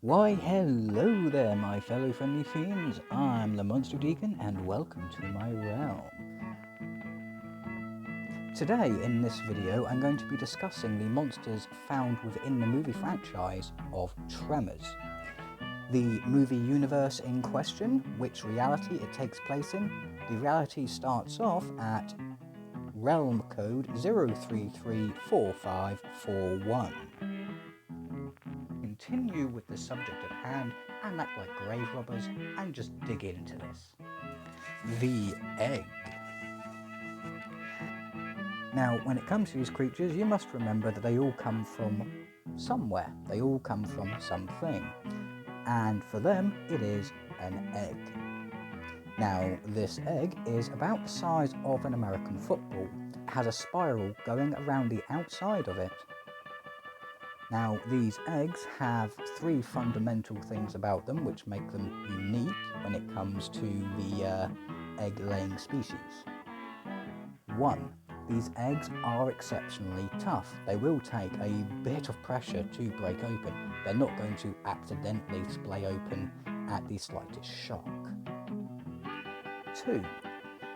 Why, hello there, my fellow friendly fiends. I'm the Monster Deacon, and welcome to my realm. Today, in this video, I'm going to be discussing the monsters found within the movie franchise of Tremors. The movie universe in question, which reality it takes place in, the reality starts off at realm code 0334541. Continue with the subject at hand and act like grave robbers and just dig into this. The egg. Now, when it comes to these creatures, you must remember that they all come from somewhere. They all come from something. And for them, it is an egg. Now, this egg is about the size of an American football. It has a spiral going around the outside of it. Now, these eggs have three fundamental things about them which make them unique when it comes to the egg-laying species. 1. These eggs are exceptionally tough. They will take a bit of pressure to break open. They're not going to accidentally splay open at the slightest shock. 2.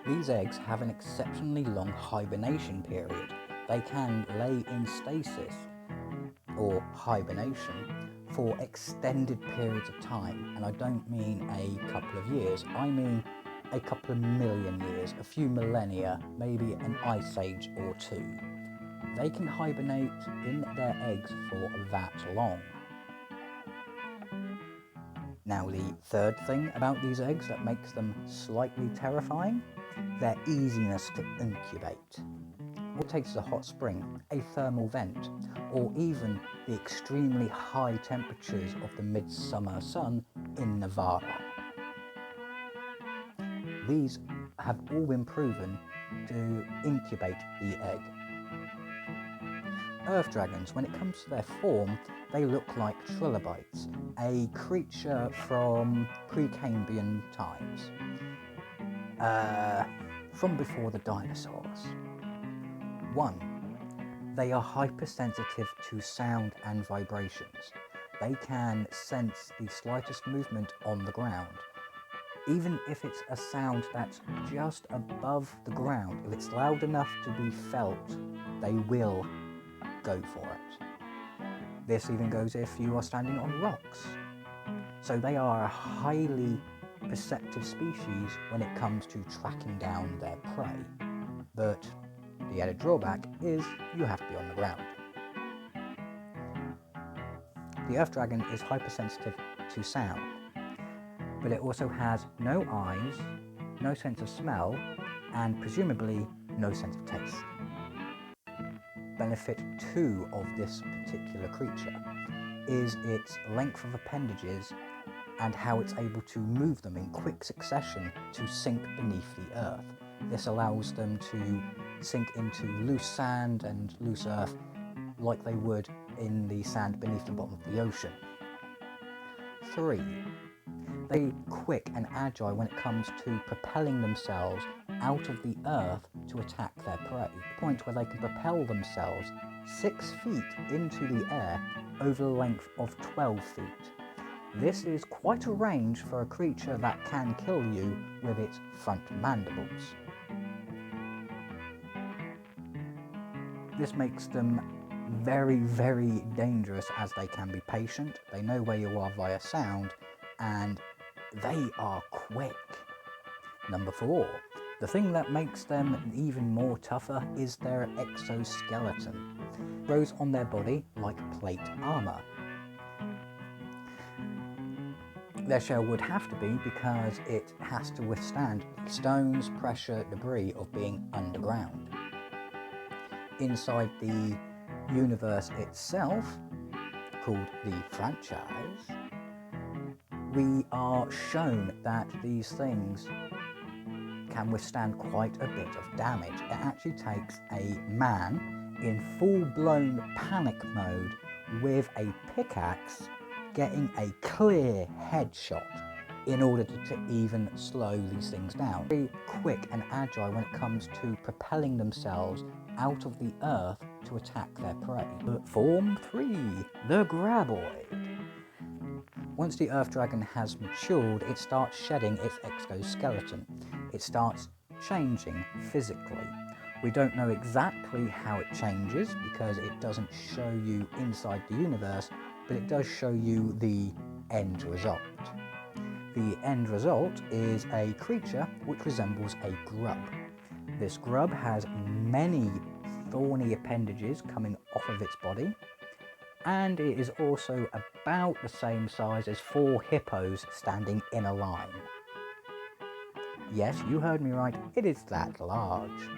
These eggs have an exceptionally long hibernation period. They can lay in stasis or hibernation for extended periods of time, and I don't mean a couple of years, I mean a couple of million years, a few millennia, maybe an ice age or two. They can hibernate in their eggs for that long. Now, the third thing about these eggs that makes them slightly terrifying, their easiness to incubate. What takes a hot spring, a thermal vent, or even the extremely high temperatures of the midsummer sun in Nevada. These have all been proven to incubate the egg. Earth dragons, when it comes to their form, they look like trilobites, a creature from Precambrian times, from before the dinosaurs. 1. They are hypersensitive to sound and vibrations. They can sense the slightest movement on the ground. Even if it's a sound that's just above the ground, if it's loud enough to be felt, they will go for it. This even goes if you are standing on rocks. So they are a highly perceptive species when it comes to tracking down their prey. But the added drawback is you have to be on the ground. The earth dragon is hypersensitive to sound, but it also has no eyes, no sense of smell, and presumably no sense of taste. Benefit 2 of this particular creature is its length of appendages and how it's able to move them in quick succession to sink beneath the earth. This allows them to sink into loose sand and loose earth like they would in the sand beneath the bottom of the ocean. 3. They're quick and agile when it comes to propelling themselves out of the earth to attack their prey, to the point where they can propel themselves 6 feet into the air over the length of 12 feet. This is quite a range for a creature that can kill you with its front mandibles. This makes them very, very dangerous, as they can be patient, they know where you are via sound, and they are quick. Number 4. The thing that makes them even more tougher is their exoskeleton. It grows on their body like plate armor. Their shell would have to be because it has to withstand stones, pressure, debris of being underground. Inside the universe itself, called the franchise, we are shown that these things can withstand quite a bit of damage. It actually takes a man in full-blown panic mode with a pickaxe getting a clear headshot in order to even slow these things down. Very quick and agile when it comes to propelling themselves out of the earth to attack their prey. Form 3, the Graboid. Once the earth dragon has matured, it starts shedding its exoskeleton. It starts changing physically. We don't know exactly how it changes because it doesn't show you inside the universe, but it does show you the end result. The end result is a creature which resembles a grub. This grub has many thorny appendages coming off of its body, and it is also about the same size as 4 hippos standing in a line. Yes, you heard me right, it is that large.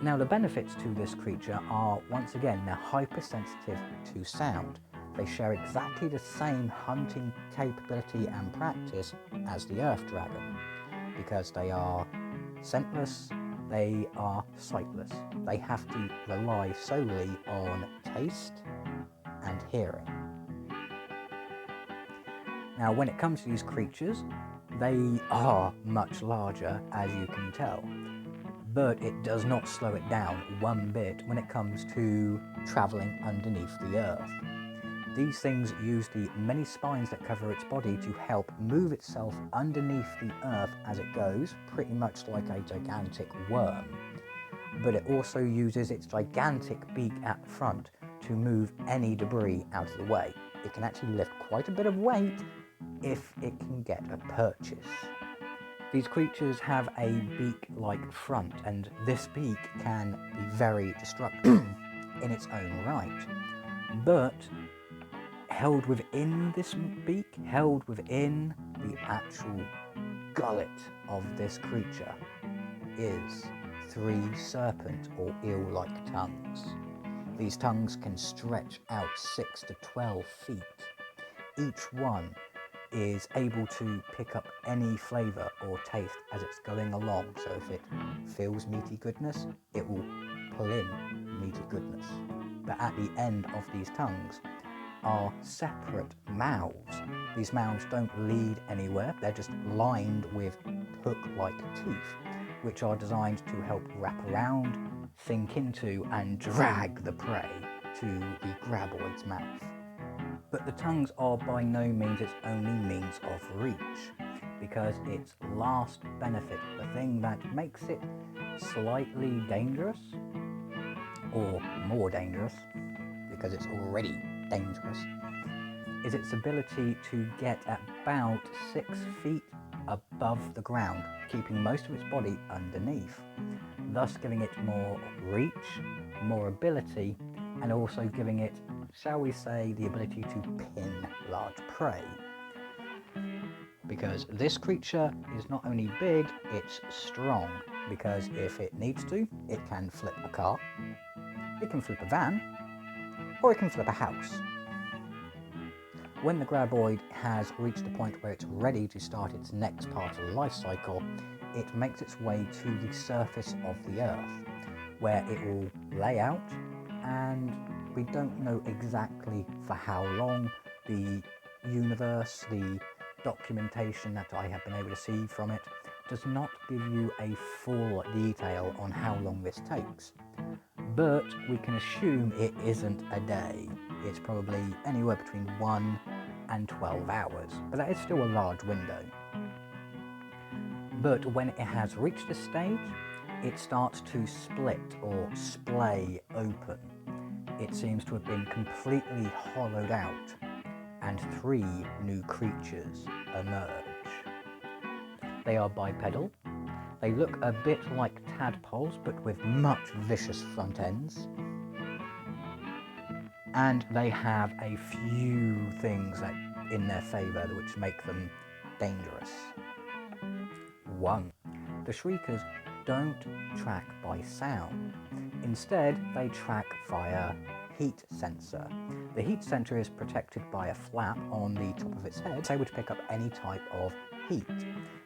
Now the benefits to this creature are, once again, they're hypersensitive to sound. They share exactly the same hunting capability and practice as the earth dragon. Because they are scentless, they are sightless. They have to rely solely on taste and hearing. Now when it comes to these creatures, they are much larger, as you can tell, but it does not slow it down one bit when it comes to travelling underneath the earth. These things use the many spines that cover its body to help move itself underneath the earth as it goes, pretty much like a gigantic worm. But it also uses its gigantic beak at the front to move any debris out of the way. It can actually lift quite a bit of weight if it can get a purchase. These creatures have a beak-like front, and this beak can be very destructive in its own right. But held within this beak, held within the actual gullet of this creature, is 3 serpent or eel-like tongues. These tongues can stretch out 6 to 12 feet. Each one is able to pick up any flavour or taste as it's going along. So if it feels meaty goodness, it will pull in meaty goodness. But at the end of these tongues are separate mouths. These mouths don't lead anywhere, they're just lined with hook-like teeth, which are designed to help wrap around, sink into, and drag the prey to the graboid's mouth. But the tongues are by no means its only means of reach, because its last benefit, the thing that makes it slightly dangerous, or more dangerous, because it's already dangerous, is its ability to get about 6 feet above the ground, keeping most of its body underneath, thus giving it more reach, more ability, and also giving it, shall we say, the ability to pin large prey. Because this creature is not only big, it's strong, because if it needs to, it can flip a car, it can flip a van, or it can flip a house. When the graboid has reached the point where it's ready to start its next part of the life cycle, it makes its way to the surface of the earth, where it will lay out, and we don't know exactly for how long. The universe, the documentation that I have been able to see from it, does not give you a full detail on how long this takes. But we can assume it isn't a day. It's probably anywhere between 1 and 12 hours, but that is still a large window. But when it has reached this stage, it starts to split or splay open. It seems to have been completely hollowed out, and 3 new creatures emerge. They are bipedal. They look a bit like tadpoles, but with much vicious front ends. And they have a few things that in their favour which make them dangerous. 1. The Shriekers don't track by sound. Instead, they track via heat sensor. The heat sensor is protected by a flap on the top of its head. It's able to pick up any type of heat.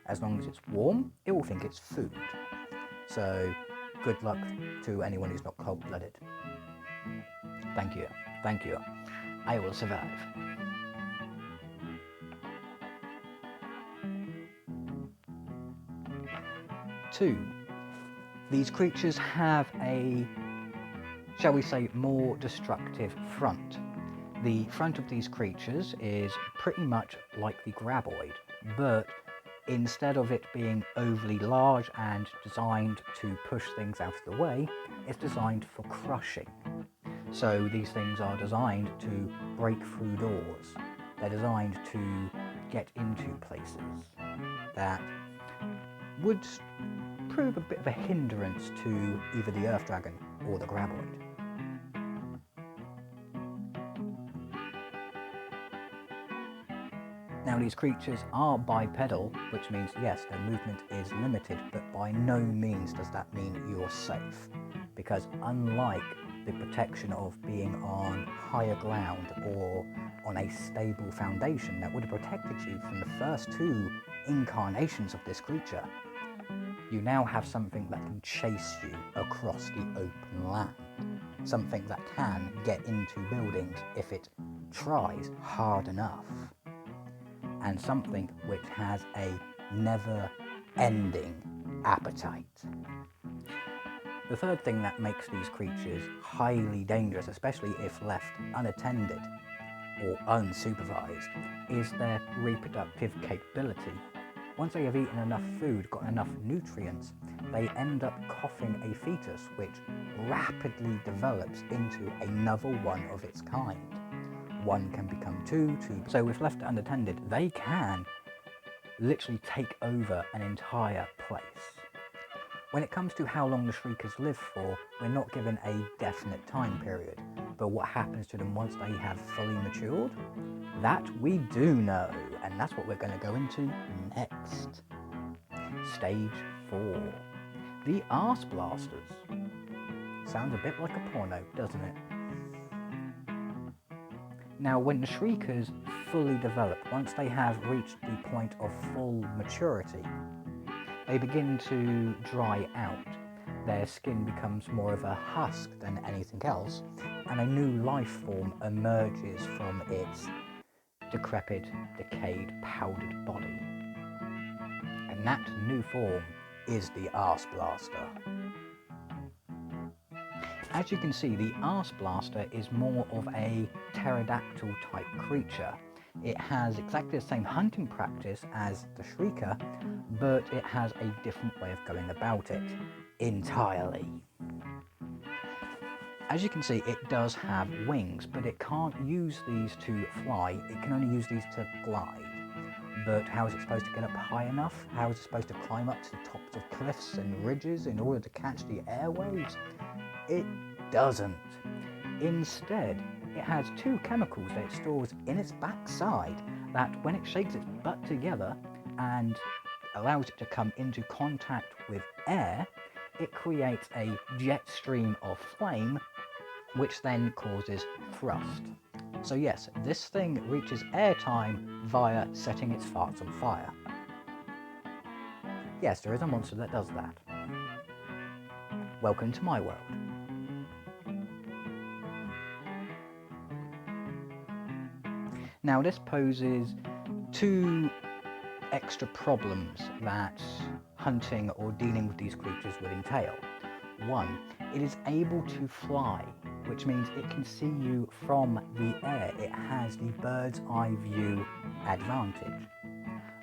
As long as it's warm, it will think it's food. So, good luck to anyone who's not cold-blooded. Thank you. Thank you. I will survive. Two, these creatures have a, shall we say, more destructive front. The front of these creatures is pretty much like the graboid, but instead of it being overly large and designed to push things out of the way, it's designed for crushing. So these things are designed to break through doors. They're designed to get into places that would prove a bit of a hindrance to either the Earth Dragon or the graboid. Now these creatures are bipedal, which means yes, their movement is limited, but by no means does that mean you're safe. Because unlike the protection of being on higher ground or on a stable foundation that would have protected you from the first two incarnations of this creature, you now have something that can chase you across the open land. Something that can get into buildings if it tries hard enough. And something which has a never-ending appetite. The third thing that makes these creatures highly dangerous, especially if left unattended or unsupervised, is their reproductive capability. Once they have eaten enough food, got enough nutrients, they end up coughing a fetus which rapidly develops into another one of its kind. One can become two. So if left unattended, they can literally take over an entire place. When it comes to how long the Shriekers live for, we're not given a definite time period, but what happens to them once they have fully matured, that we do know, and that's what we're going to go into next. Stage 4. The Arse Blasters. Sounds a bit like a porno, doesn't it? Now, when the Shriekers fully develop, once they have reached the point of full maturity, they begin to dry out. Their skin becomes more of a husk than anything else, and a new life form emerges from its decrepit, decayed, powdered body. And that new form is the Arse Blaster. As you can see, the Arse Blaster is more of a pterodactyl type creature. It has exactly the same hunting practice as the Shrieker, but it has a different way of going about it entirely. As you can see, it does have wings, but it can't use these to fly. It can only use these to glide. But how is it supposed to get up high enough? How is it supposed to climb up to the tops of cliffs and ridges in order to catch the airwaves? It doesn't. Instead, it has two chemicals that it stores in its backside that when it shakes its butt together and allows it to come into contact with air, it creates a jet stream of flame which then causes thrust. So yes, this thing reaches airtime via setting its farts on fire. Yes, there is a monster that does that. Welcome to my world. Now this poses two extra problems that hunting or dealing with these creatures would entail. One, it is able to fly, which means it can see you from the air. It has the bird's eye view advantage.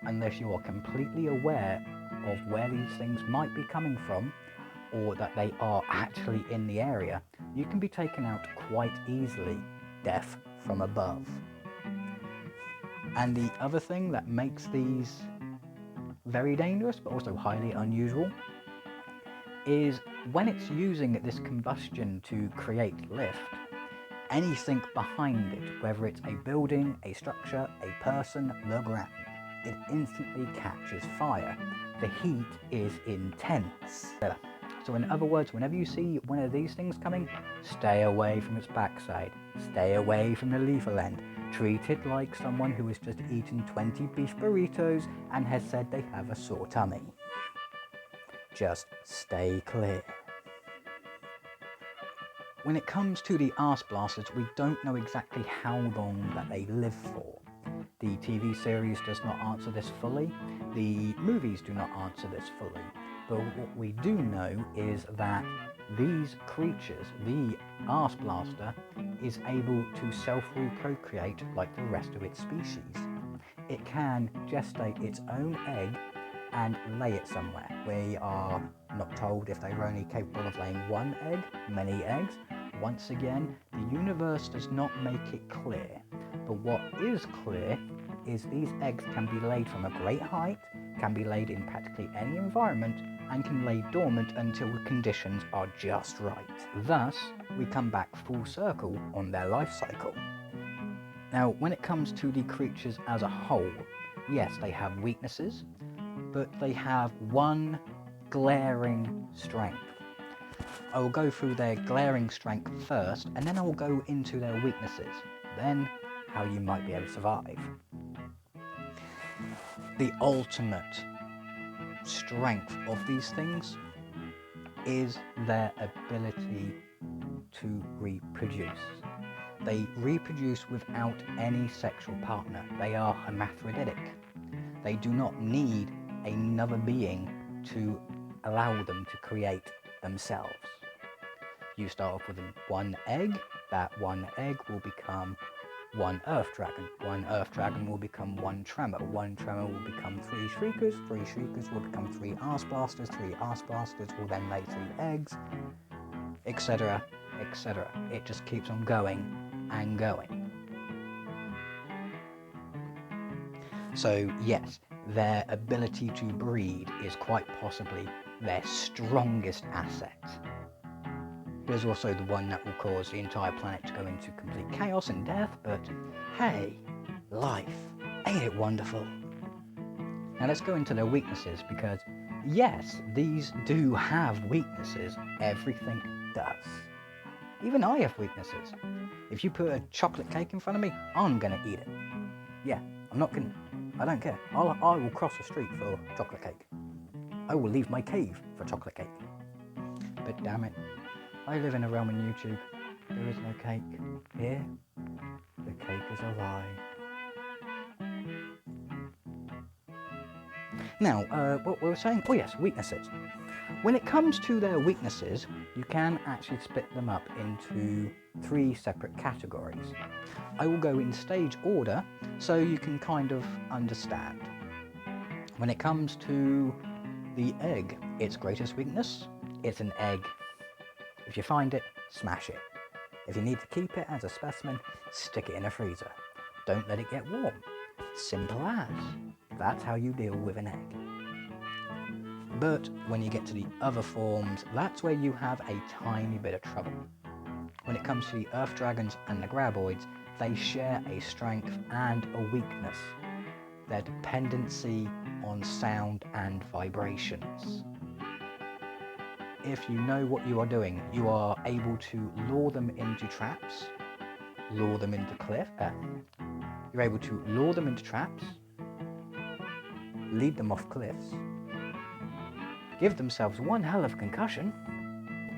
Unless you are completely aware of where these things might be coming from, or that they are actually in the area, you can be taken out quite easily, deaf from above. And the other thing that makes these very dangerous, but also highly unusual, is when it's using this combustion to create lift, anything behind it, whether it's a building, a structure, a person, the ground, it instantly catches fire. The heat is intense. So in other words, whenever you see one of these things coming, stay away from its backside, stay away from the lethal end. Treat it like someone who has just eaten 20 beef burritos and has said they have a sore tummy. Just stay clear. When it comes to the Arse Blasters, we don't know exactly how long that they live for. The TV series does not answer this fully. The movies do not answer this fully. But what we do know is that these creatures, the Arse Blaster, is able to self-reprocreate like the rest of its species. It can gestate its own egg and lay it somewhere. We are not told if they were only capable of laying one egg, many eggs. Once again, the universe does not make it clear. But what is clear is these eggs can be laid from a great height, can be laid in practically any environment, and can lay dormant until the conditions are just right. Thus, we come back full circle on their life cycle. Now, when it comes to the creatures as a whole, yes, they have weaknesses, but they have one glaring strength. I will go through their glaring strength first, and then I will go into their weaknesses, then how you might be able to survive. The ultimate strength of these things is their ability to reproduce. They reproduce without any sexual partner. They are hermaphroditic. They do not need another being to allow them to create themselves. You start off with one egg. That one egg will become one earth dragon. One earth dragon will become one tremor. One tremor will become 3 shriekers. 3 shriekers will become 3 arse blasters. 3 arse blasters will then lay 3 eggs, etc., etc. It just keeps on going and going. So yes, their ability to breed is quite possibly their strongest asset. It is also the one that will cause the entire planet to go into complete chaos and death, but hey, life, ain't it wonderful? Now let's go into their weaknesses, because yes, these do have weaknesses. Everything does. Even I have weaknesses. If you put a chocolate cake in front of me, I'm gonna eat it. Yeah, I'm not gonna, I don't care. I will cross the street for chocolate cake. I will leave my cave for chocolate cake. But damn it, I live in a realm in YouTube. There is no cake. Here, the cake is a lie. Now, what we were saying? Oh yes, weaknesses. When it comes to their weaknesses, you can actually split them up into 3 separate categories. I will go in stage order so you can kind of understand. When it comes to the egg, its greatest weakness, it's an egg. If you find it, smash it. If you need to keep it as a specimen, stick it in a freezer. Don't let it get warm. Simple as. That's how you deal with an egg. But when you get to the other forms, that's where you have a tiny bit of trouble. When it comes to the earth dragons and the graboids, they share a strength and a weakness. Their dependency on sound and vibrations. If you know what you are doing, you are able to lure them into traps, lure them into you're able to lure them into traps, lead them off cliffs, give themselves one hell of a concussion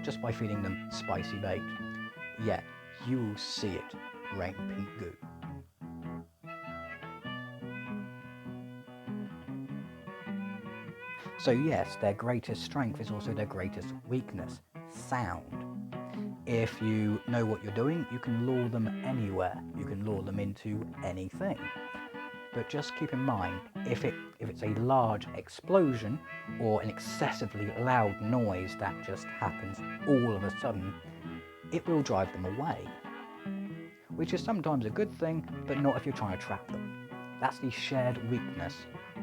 just by feeding them spicy bait. Yet you will see it rain pink goo. So yes, their greatest strength is also their greatest weakness, sound. If you know what you're doing, you can lure them anywhere. You can lure them into anything. But just keep in mind, if it's a large explosion or an excessively loud noise that just happens all of a sudden, it will drive them away. Which is sometimes a good thing, but not if you're trying to trap them. That's the shared weakness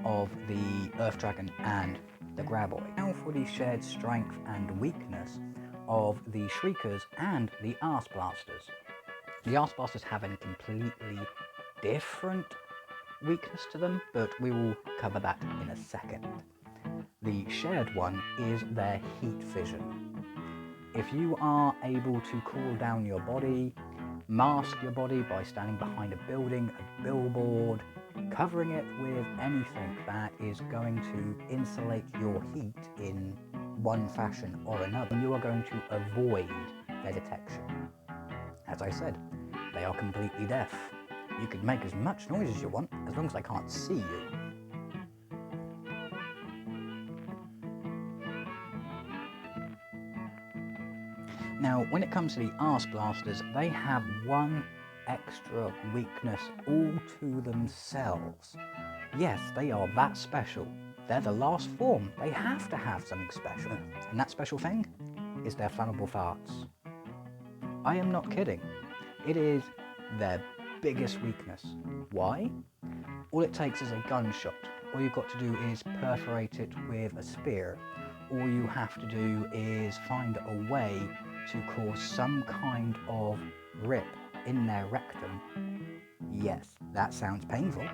of the Earth Dragon and the Graboid. Now for the shared strength and weakness of the Shriekers and the Arse Blasters. The Arse Blasters have a completely different weakness to them, but we will cover that in a second. The shared one is their heat vision. If you are able to cool down your body, mask your body by standing behind a building, a billboard, covering it with anything that is going to insulate your heat in one fashion or another, you are going to avoid their detection. As I said, they are completely deaf. You can make as much noise as you want, as long as they can't see you. Now, when it comes to the arse blasters, they have one extra weakness all to themselves. Yes, they are that special. They're the last form. They have to have something special. And that special thing is their flammable farts. I am not kidding. It is their biggest weakness. Why? All it takes is a gunshot. All you've got to do is perforate it with a spear. All you have to do is find a way to cause some kind of rip in their rectum. Yes, that sounds painful.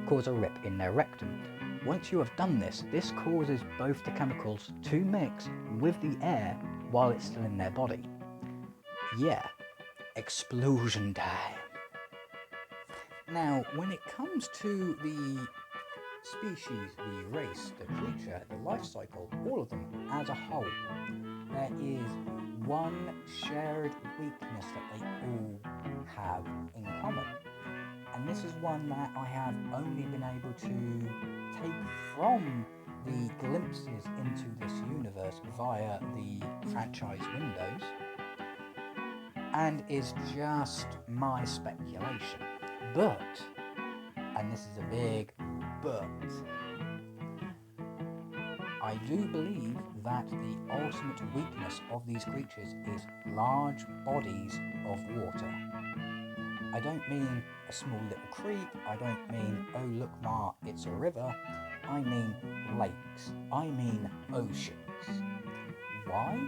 Cause a rip in their rectum. Once you have done this, this causes both the chemicals to mix with the air while it's still in their body. Yeah, explosion time. Now, when it comes to the species, the race, the creature, the life cycle, all of them as a whole, there is one shared weakness that they all have in common. And this is one that I have only been able to take from the glimpses into this universe via the franchise windows, and is just my speculation. But, and this is a big but, I do believe that the ultimate weakness of these creatures is large bodies of water. I don't mean a small little creek, I don't mean, oh look Ma, it's a river, I mean lakes, I mean oceans. Why?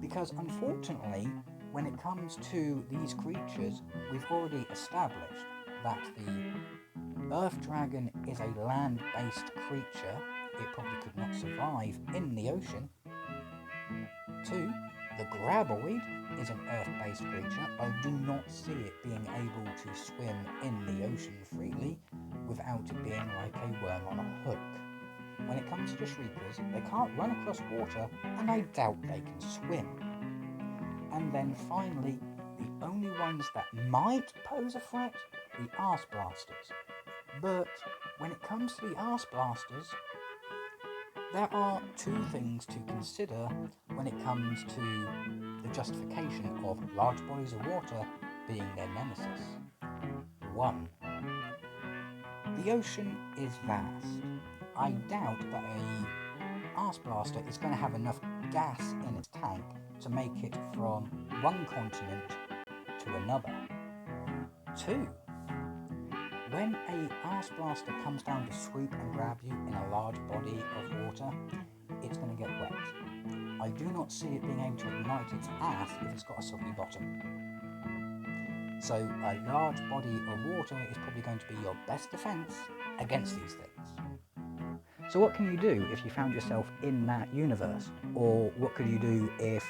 Because unfortunately, when it comes to these creatures, we've already established that the Earth Dragon is a land-based creature. It probably could not survive in the ocean. 2, the Graboid is an Earth-based creature. I do not see it being able to swim in the ocean freely without it being like a worm on a hook. When it comes to Shriekers, they can't run across water, and I doubt they can swim. And then finally, the only ones that might pose a threat, the Arse Blasters. But when it comes to the Arse Blasters, there are 2 things to consider when it comes to the justification of large bodies of water being their nemesis. 1. The ocean is vast. I doubt that a Arse Blaster is going to have enough gas in its tank to make it from one continent to another. 2. When a Arse Blaster comes down to swoop and grab you in a large body of water, it's going to get wet. I do not see it being able to ignite its ass if it's got a soggy bottom. So a large body of water is probably going to be your best defense against these things. So what can you do if you found yourself in that universe? Or what could you do if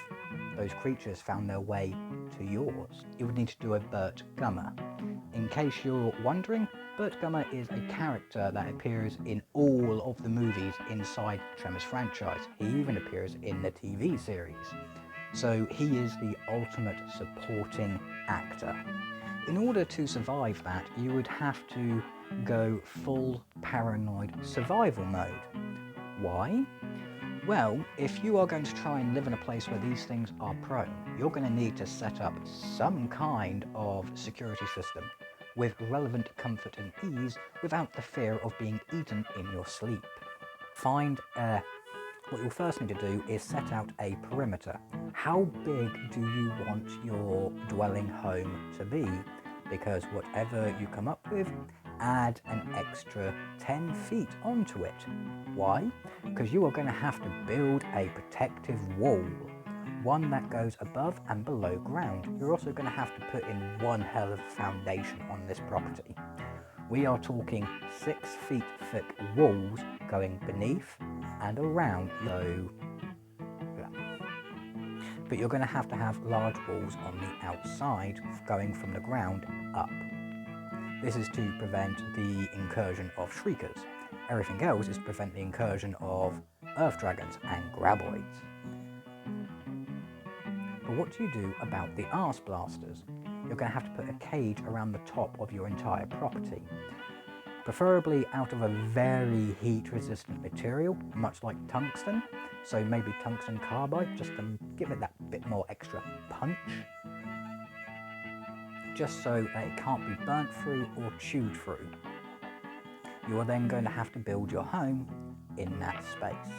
those creatures found their way to yours? You would need to do a Burt Gummer. In case you're wondering, Burt Gummer is a character that appears in all of the movies inside Tremors franchise. He even appears in the TV series. So he is the ultimate supporting actor. In order to survive that, you would have to go full paranoid survival mode. Why? Well, if you are going to try and live in a place where these things are prone, you're going to need to set up some kind of security system with relevant comfort and ease without the fear of being eaten in your sleep. What you'll first need to do is set out a perimeter. How big do you want your dwelling home to be? Because whatever you come up with, add an extra 10 feet onto it. Why? Because you are going to have to build a protective wall, one that goes above and below ground. You're also going to have to put in one hell of a foundation on this property. We are talking 6 feet thick walls going beneath and around. But you're going to have large walls on the outside going from the ground up. This is to prevent the incursion of Shriekers. Everything else is to prevent the incursion of Earth Dragons and Graboids. But what do you do about the Arse Blasters? You're going to have to put a cage around the top of your entire property. preferably out of a very heat-resistant material, much like tungsten. So maybe tungsten carbide, just to give it that bit more extra punch, just so that it can't be burnt through or chewed through. You are then going to have to build your home in that space.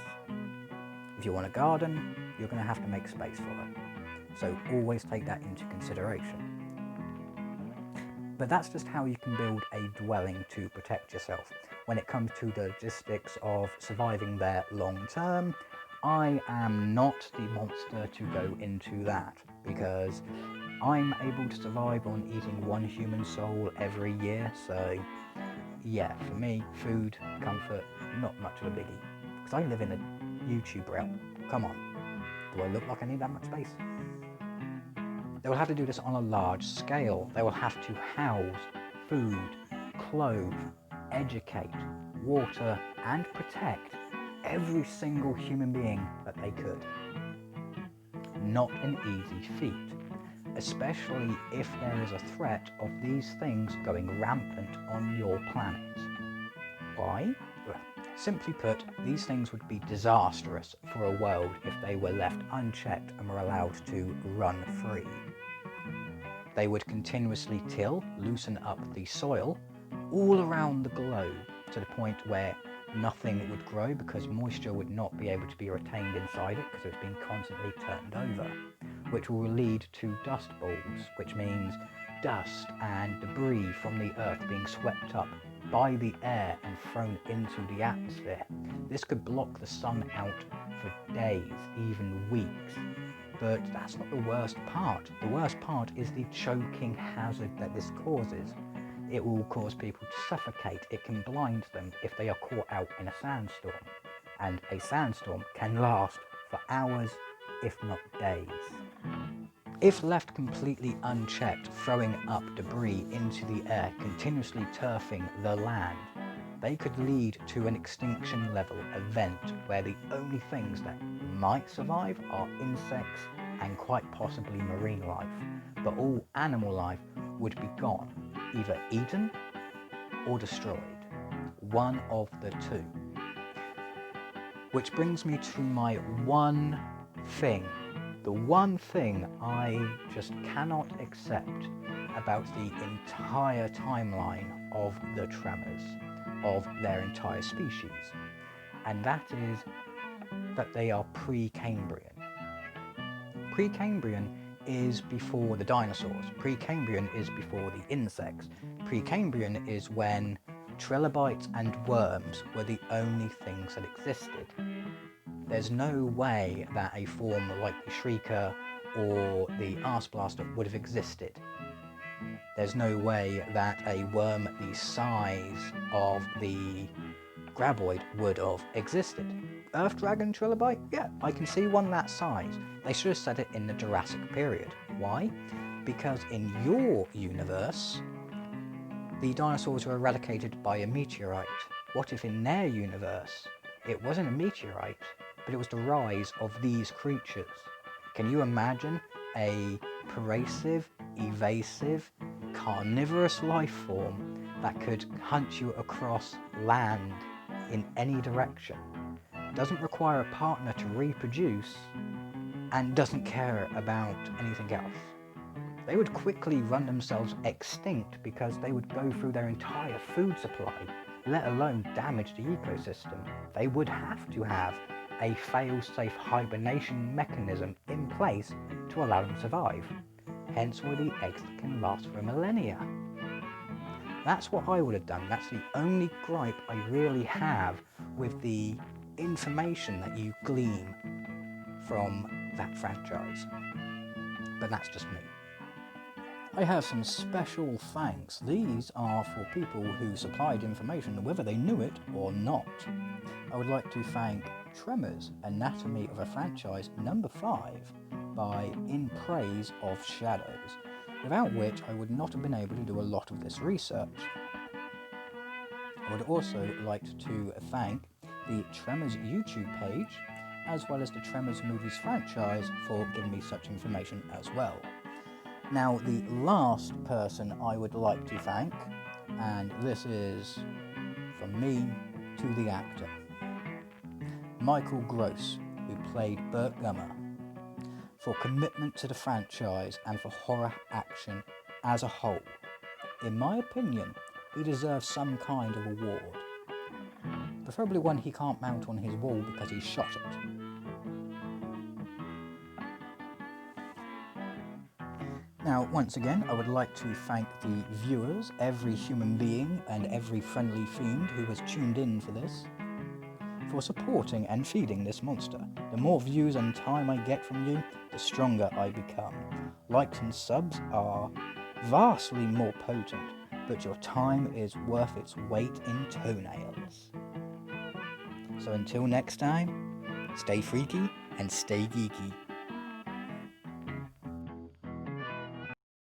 If you want a garden, you're going to have to make space for it. So always take that into consideration. But that's just how you can build a dwelling to protect yourself. When it comes to the logistics of surviving there long term, I am not the monster to go into that, because I'm able to survive on eating one human soul every year. So yeah, for me, food, comfort, not much of a biggie. Because I live in a YouTube realm. Come on, do I look like I need that much space? They will have to do this on a large scale. They will have to house, food, clothe, educate, water, and protect every single human being that they could. Not an easy feat, especially if there is a threat of these things going rampant on your planet. Why? Well, simply put, these things would be disastrous for a world if they were left unchecked and were allowed to run free. They would continuously till, loosen up the soil all around the globe to the point where nothing would grow because moisture would not be able to be retained inside it because it's being constantly turned over, which will lead to dust balls, which means dust and debris from the earth being swept up by the air and thrown into the atmosphere. This could block the sun out for days, even weeks. But that's not the worst part. The worst part is the choking hazard that this causes. It will cause people to suffocate. It can blind them if they are caught out in a sandstorm. And a sandstorm can last for hours, if not days. If left completely unchecked, throwing up debris into the air, continuously turfing the land, they could lead to an extinction level event where the only things that might survive are insects and quite possibly marine life, but all animal life would be gone, either eaten or destroyed, one of the two. Which brings me to my one thing, the one thing I just cannot accept about the entire timeline of the Tremors, of their entire species, and that is that they are Precambrian. Precambrian is before the dinosaurs. Precambrian is before the insects. Precambrian is when trilobites and worms were the only things that existed. There's no way that a form like the Shrieker or the Arse Blaster would have existed. There's no way that a worm the size of the Graboid would have existed. Earth Dragon Trilobite? Yeah, I can see one that size. They should have said it in the Jurassic period. Why? Because in your universe, the dinosaurs were eradicated by a meteorite. What if in their universe, it wasn't a meteorite, but it was the rise of these creatures? Can you imagine a pervasive, evasive, carnivorous life form that could hunt you across land in any direction, doesn't require a partner to reproduce, and doesn't care about anything else? They would quickly run themselves extinct because they would go through their entire food supply, let alone damage the ecosystem. They would have to have a fail-safe hibernation mechanism in place to allow them to survive. Hence why the eggs can last for millennia. That's what I would have done. That's the only gripe I really have with the information that you glean from that franchise. But that's just me. I have some special thanks. These are for people who supplied information whether they knew it or not. I would like to thank Tremors, Anatomy of a Franchise number 5 by In Praise of Shadows, without which I would not have been able to do a lot of this research. I would also like to thank the Tremors YouTube page, as well as the Tremors Movies franchise, for giving me such information as well. Now, the last person I would like to thank and this is from me to the actor. Michael Gross, who played Burt Gummer, for commitment to the franchise and for horror action as a whole. In my opinion, he deserves some kind of award. Preferably one he can't mount on his wall because he shot it. Now, once again, I would like to thank the viewers, every human being and every friendly fiend who has tuned in for this, for supporting and feeding this monster. The more views and time I get from you, the stronger I become. Likes and subs are vastly more potent, but your time is worth its weight in toenails. So until next time, stay freaky and stay geeky.